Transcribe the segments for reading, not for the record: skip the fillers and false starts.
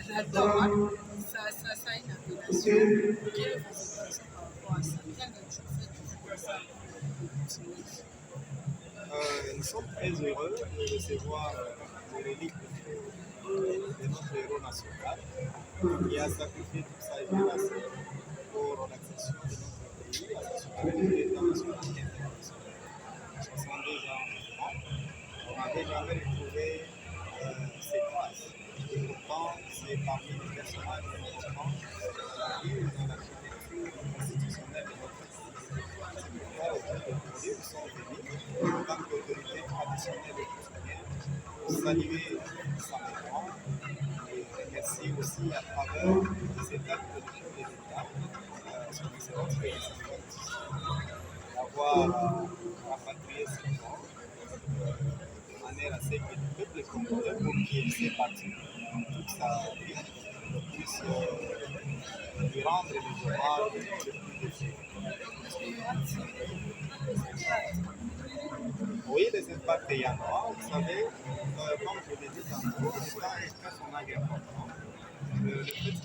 J'adore. Ça a une appellation. Quelle est votre impression par rapport à ça? Quelle nature fait ça? Nous sommes très heureux de recevoir les reliques de notre héros national qui a sacrifié toute sa jeunesse pour l'accession de notre pays à la souveraineté internationale et internationale. 62 ans maintenant, on n'avait jamais retrouvé ces traces. Et pourtant, c'est parmi les personnages importants de la vie dans l'architecture constitutionnelle de notre pays. C'est pourquoi aujourd'hui, nous sommes venus en tant qu'autorité traditionnelle et coutumière pour saluer sa mémoire et remercier aussi à travers cet acte de chef de l'État son excellence d'avoir rapatrié ses corps de manière à ce que le peuple congolais, pour qui il s'est battu toute sa vie, puisse lui rendre les hommages le plus légers. Oui, les impacts des Yanois, vous savez, comme je l'ai dit tantôt, l'État est son acte important. Le fait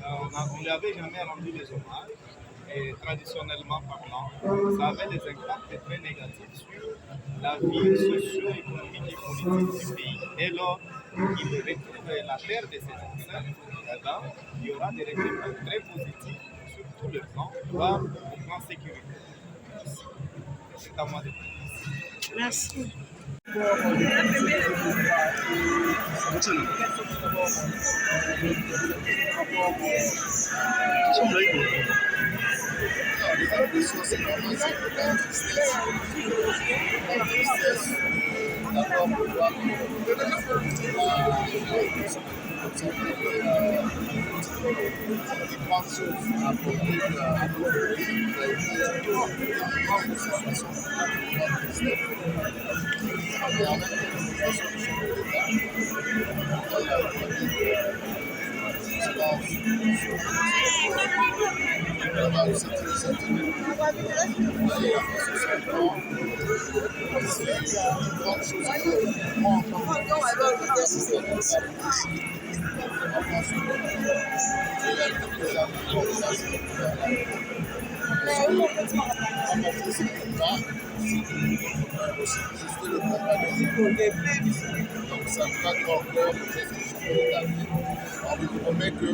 qu'on ne lui avait jamais rendu les hommages, et traditionnellement parlant, ça avait des impacts très négatifs sur la vie socio-économique et politique du pays. Dès lors qu'il retrouve la terre de ses ancêtres, il y aura des résultats très positifs sur tout le plan, voire au plan sécuritaire. C'est à moi de dire. Merci. Les impressions, c'est vraiment la tristesse. La tristesse d'abord de voir des grandes choses à apporter à notre pays. Une situation de grande tristesse. Et en même temps, la solution de donc ça va encore on lui promet que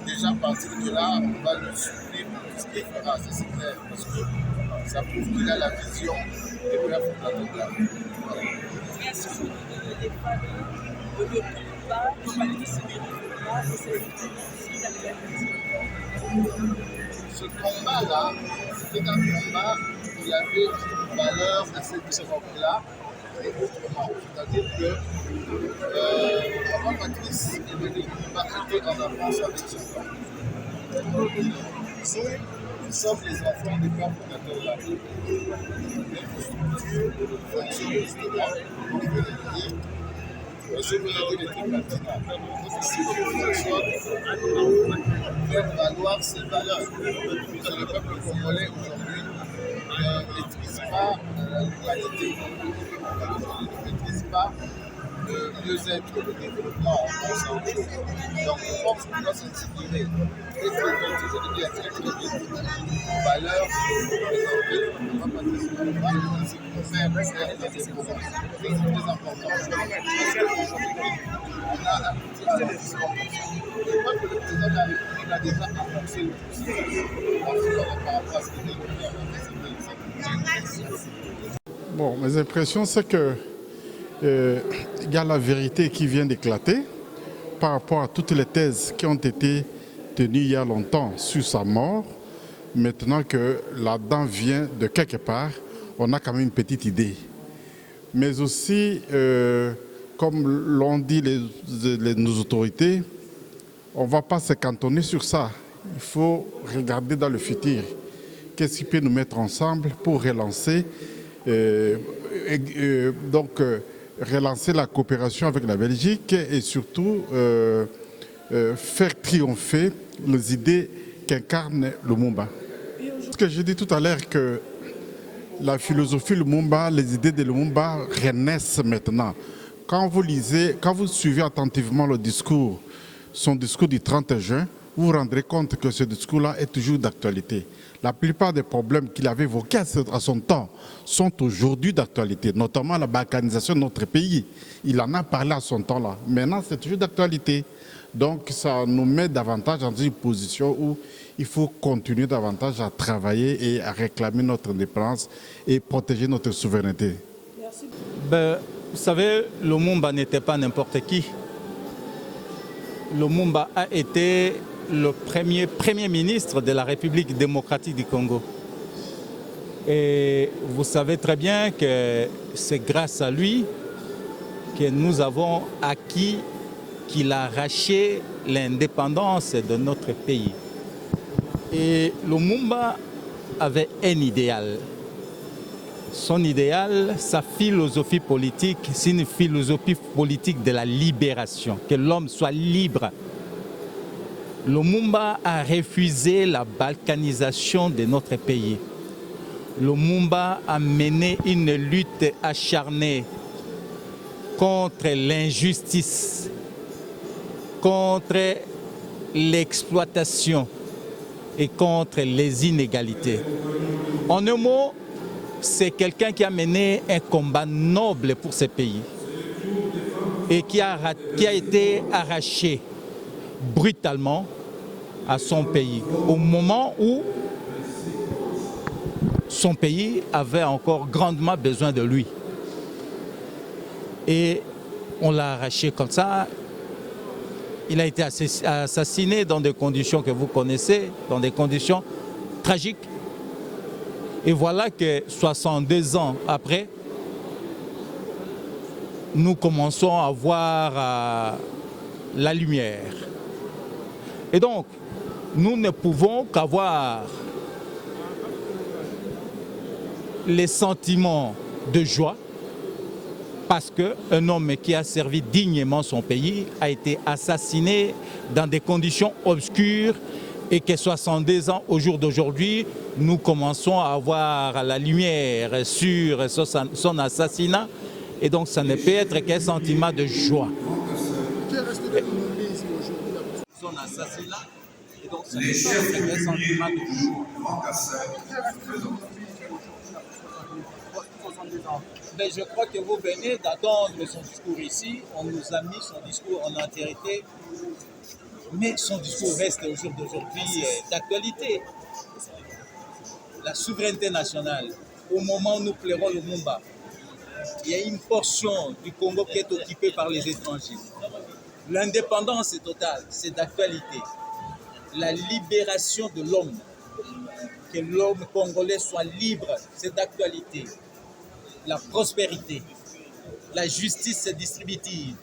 déjà à partir de là, on va le soutenir pour tout ce qu'il fera, ça c'est clair, parce que ça prouve qu'il a la vision des pères fondateurs de la vie. Voilà. Merci beaucoup de des familles, de combat, de participer au combat, et c'est ce combat-là, c'était un combat qui avait une valeur à cette époque-là, et autrement. C'est-à-dire que Maman Patrice est venue marquer en avance avec son temps. Nous sommes les enfants des pères fondateurs de la vie. Notre structure fonctionne justement, comme je l'ai dit, je vous l'ai dit, les pertinents. Notre structure fonctionne pour faire valoir ses valeurs. Que le peuple congolais aujourd'hui ne maîtrise pas l'humanité, ne maîtrise pas le mieux-être, le développement, on pense à autre chose. Donc je pense qu'on doit s'inspirer très très vite, je le dis très très vite, aux valeurs représentées par Patrice Lumumba, ainsi que nos pères, dans ces programmes. C'est très important. Parce qu'aujourd'hui, on a un petit disproportion. Je crois que le président de la République a déjà amorcé le processus par rapport à ce qu'il a dit. Bon, mes impressions, c'est que il y a la vérité qui vient d'éclater par rapport à toutes les thèses qui ont été tenues il y a longtemps sur sa mort, maintenant que la dent vient de quelque part, on a quand même une petite idée. Mais aussi, comme l'ont dit nos autorités, on ne va pas se cantonner sur ça. Il faut regarder dans le futur. Qu'est-ce qui peut nous mettre ensemble pour relancer, relancer la coopération avec la Belgique et surtout faire triompher les idées qu'incarne Lumumba. Ce que j'ai dit tout à l'heure, que la philosophie Lumumba, les idées de Lumumba renaissent maintenant. Quand vous suivez attentivement le discours, son discours du 30 juin, vous vous rendrez compte que ce discours-là est toujours d'actualité. La plupart des problèmes qu'il avait évoqués à son temps sont aujourd'hui d'actualité, notamment la balkanisation de notre pays. Il en a parlé à son temps-là. Maintenant, c'est toujours d'actualité. Donc, ça nous met davantage dans une position où il faut continuer davantage à travailler et à réclamer notre indépendance et protéger notre souveraineté. Merci. Vous savez, Lumumba n'était pas n'importe qui. Lumumba a été le premier ministre de la République démocratique du Congo. Et vous savez très bien que c'est grâce à lui que nous avons acquis, qu'il a arraché l'indépendance de notre pays. Et Lumumba avait un idéal. Son idéal, sa philosophie politique, c'est une philosophie politique de la libération, que l'homme soit libre. Lumumba a refusé la balkanisation de notre pays. Lumumba a mené une lutte acharnée contre l'injustice, contre l'exploitation et contre les inégalités. En un mot, c'est quelqu'un qui a mené un combat noble pour ce pays et qui a été arraché brutalement à son pays au moment où son pays avait encore grandement besoin de lui. Et on l'a arraché comme ça. Il a été assassiné dans des conditions que vous connaissez, dans des conditions tragiques. Et voilà que 62 ans après, nous commençons à voir la lumière. Et donc, nous ne pouvons qu'avoir les sentiments de joie parce qu'un homme qui a servi dignement son pays a été assassiné dans des conditions obscures et que 62 ans au jour d'aujourd'hui, nous commençons à avoir la lumière sur son assassinat. Et donc, ça ne peut être qu'un sentiment de joie. Qui est resté de Lumumba ici aujourd'hui? Son assassinat, et donc ça ne peut être qu'un sentiment de joie. Mais je crois que vous venez d'attendre son discours ici. On nous a mis son discours en entièreté. Mais son discours reste au jour d'aujourd'hui d'actualité. La souveraineté nationale, au moment où nous pleurons Lumumba, il y a une portion du Congo qui est occupée par les étrangers. L'indépendance est totale, c'est d'actualité. La libération de l'homme, que l'homme congolais soit libre, c'est d'actualité. La prospérité, la justice distributive,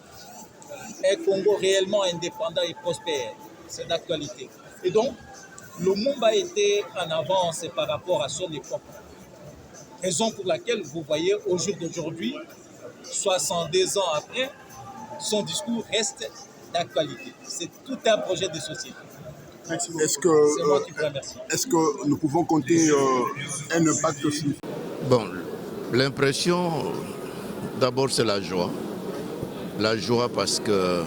un Congo réellement indépendant et prospère, c'est d'actualité. Et donc, Lumumba était en avance par rapport à son époque. Raison pour laquelle vous voyez au jour d'aujourd'hui, 62 ans après, son discours reste d'actualité. C'est tout un projet de société. C'est moi qui vous remercie. Est-ce que nous pouvons compter un impact aussi? Bon, l'impression, d'abord, c'est la joie. La joie parce que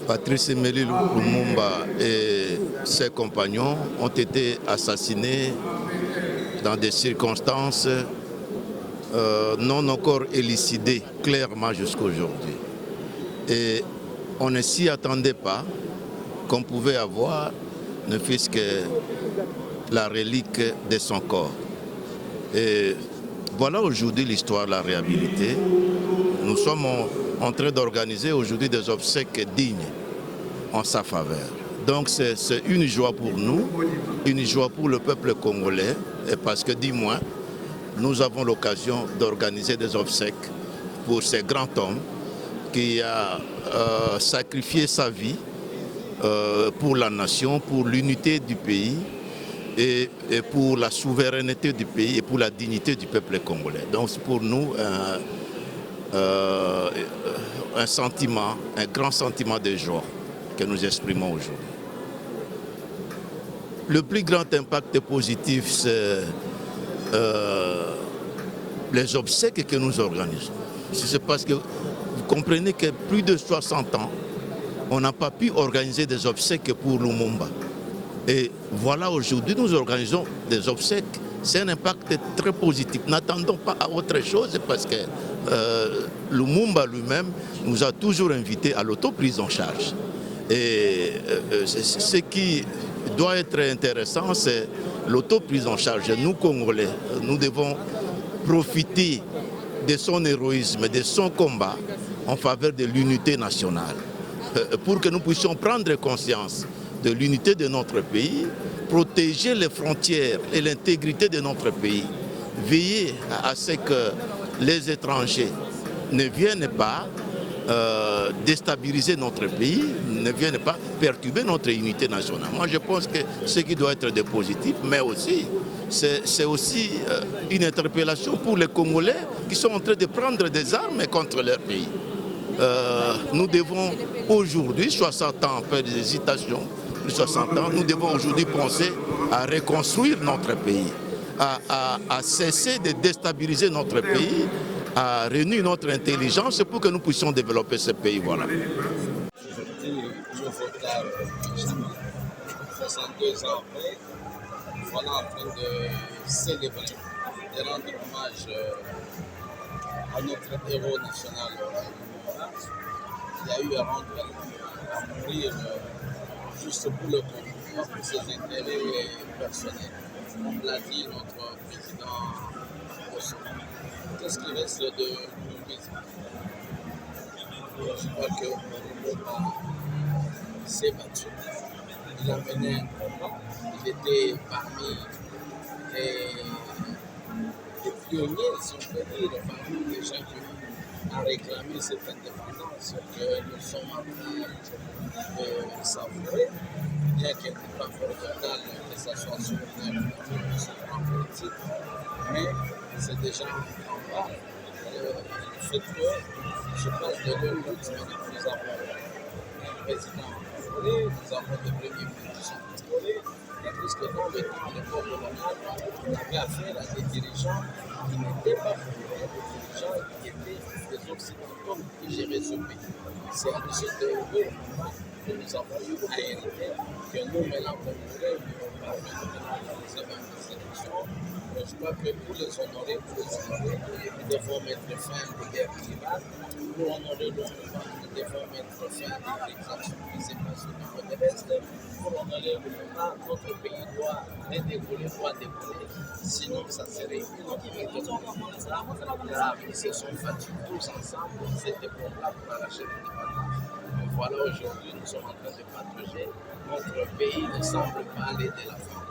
Patrice Emery Lumumba et ses compagnons ont été assassinés dans des circonstances non encore élucidées clairement jusqu'à aujourd'hui. Et on ne s'y attendait pas qu'on pouvait avoir ne fût-ce que la relique de son corps. Et voilà aujourd'hui l'histoire de la réhabilité. Nous sommes en train d'organiser aujourd'hui des obsèques dignes en sa faveur. Donc c'est une joie pour nous, une joie pour le peuple congolais, et parce que dis-moi, nous avons l'occasion d'organiser des obsèques pour ce grand homme qui a sacrifié sa vie pour la nation, pour l'unité du pays et pour la souveraineté du pays et pour la dignité du peuple congolais. Donc c'est pour nous un sentiment, un grand sentiment de joie que nous exprimons aujourd'hui. Le plus grand impact positif, c'est les obsèques que nous organisons. C'est parce que vous comprenez que plus de 60 ans, on n'a pas pu organiser des obsèques pour Lumumba. Et voilà, aujourd'hui, nous organisons des obsèques. C'est un impact très positif. N'attendons pas à autre chose parce que Lumumba lui-même nous a toujours invités à l'autoprise en charge. Et ce qui doit être intéressant, c'est l'autoprise en charge. Nous, Congolais, nous devons profiter de son héroïsme, de son combat en faveur de l'unité nationale, pour que nous puissions prendre conscience de l'unité de notre pays, protéger les frontières et l'intégrité de notre pays, veiller à ce que les étrangers ne viennent pas déstabiliser notre pays, ne viennent pas perturber notre unité nationale. Moi, je pense que ce qui doit être de positif, mais aussi, c'est aussi une interpellation pour les Congolais qui sont en train de prendre des armes contre leur pays. Nous devons aujourd'hui, 60 ans après des hésitations, plus de 60 ans, nous devons aujourd'hui penser à reconstruire notre pays, à cesser de déstabiliser notre pays, à réunir notre intelligence pour que nous puissions développer ce pays. Voilà. Aujourd'hui, je votard 62 ans après, voilà en train de célébrer, de rendre hommage à notre héros national. Il y a eu à mourir juste pour le Congo, pour ses intérêts personnels. Comme l'a dit notre président Osso. Qu'est-ce qui reste de l'humanisme? Je crois que Lumumba s'est battu. Il a mené un combat. Il était parmi les pionniers, si on peut dire, parmi les gens qui ont réclamé cette indépendance que nous sommes en train de savourer, bien qu'elle n'est pas encore totale, que ce soit sur le plan politique, mais c'est déjà en bas. Le fait que je passe de l'heure où nous avons un président congolais, nous avons des premiers ministres congolais, et plus que dans le temps de l'époque coloniale, on avait affaire à des dirigeants qui n'étaient pas congolais, des dirigeants qui étaient des occidentaux qui géraient ce pays. C'est à ce développement que nous avons eu à hériter, que nous, maintenant, congolais, nous parvenons à réaliser dans les élections. Je crois que pour les honorer, nous devons mettre fin aux guerres tribales. Pour honorer le Lumumba, nous devons mettre fin à l'exaction qui s'est passée dans le reste. Pour honorer le Lumumba, notre pays doit redécoller, doit décoller. Sinon, ça serait une autre là, ils se sont battus tous ensemble, cette époque-là pour arracher l'indépendance. Voilà, aujourd'hui, nous sommes en train de partager. Notre pays ne semble pas aller de l'avant.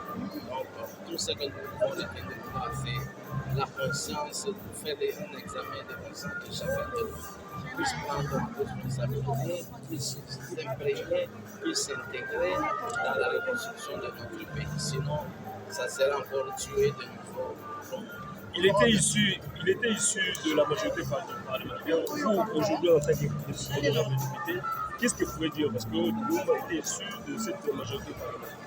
Donc, tout ce que nous pouvons retenir, c'est la conscience, faire un examen de conscience de chacun de nous, puisse prendre nos responsabilités, puisse s'imprégner, puisse s'intégrer dans la reconstruction de notre pays. Sinon, ça sera encore tué de nouveau. Donc, il était issu de la majorité parlementaire. Vous, aujourd'hui, en tant que président de la majorité, qu'est-ce que vous pouvez dire? Parce que Lumumba était issu de cette majorité parlementaire.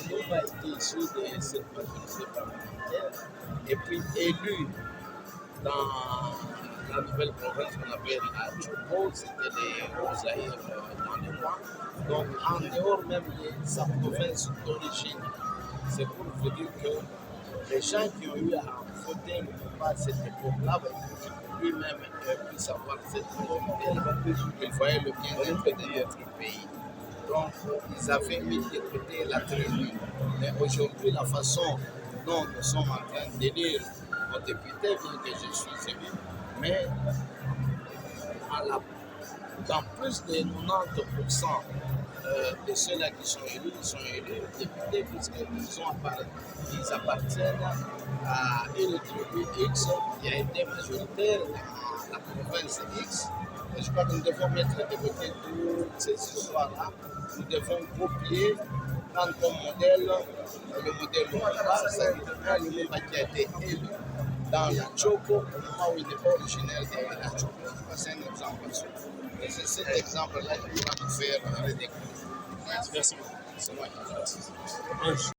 Lumumba était issu de cette majorité parlementaire et puis élu dans la nouvelle province qu'on appelle la Tchopo, c'était les Zaïre dans le coin. Donc en dehors même de sa province d'origine, c'est pour vous dire que les gens qui ont eu à voter Lumumba à cette époque-là, lui-même puisse avoir cette majorité, il voyait le bien-être de notre pays. Donc, ils avaient mis de côté la tribu. Mais aujourd'hui, la façon dont nous sommes en train d'élire nos députés, bien que je suis élu, mais à la dans plus de 90% de ceux-là qui sont élus députés puisqu'ils appartiennent à une tribu X qui a été majoritaire dans la province X. Et je crois que nous devons mettre de côté toutes ces histoires-là. Nous devons copier, prendre comme modèle le modèle Lumumba, c'est-à-dire le Lumumba qui a été élu dans la Choco, au moment où il n'est pas originaire de la Choco. C'est un exemple. Et c'est cet exemple-là qui va nous faire redécouvrir. Merci beaucoup. C'est moi qui remercie.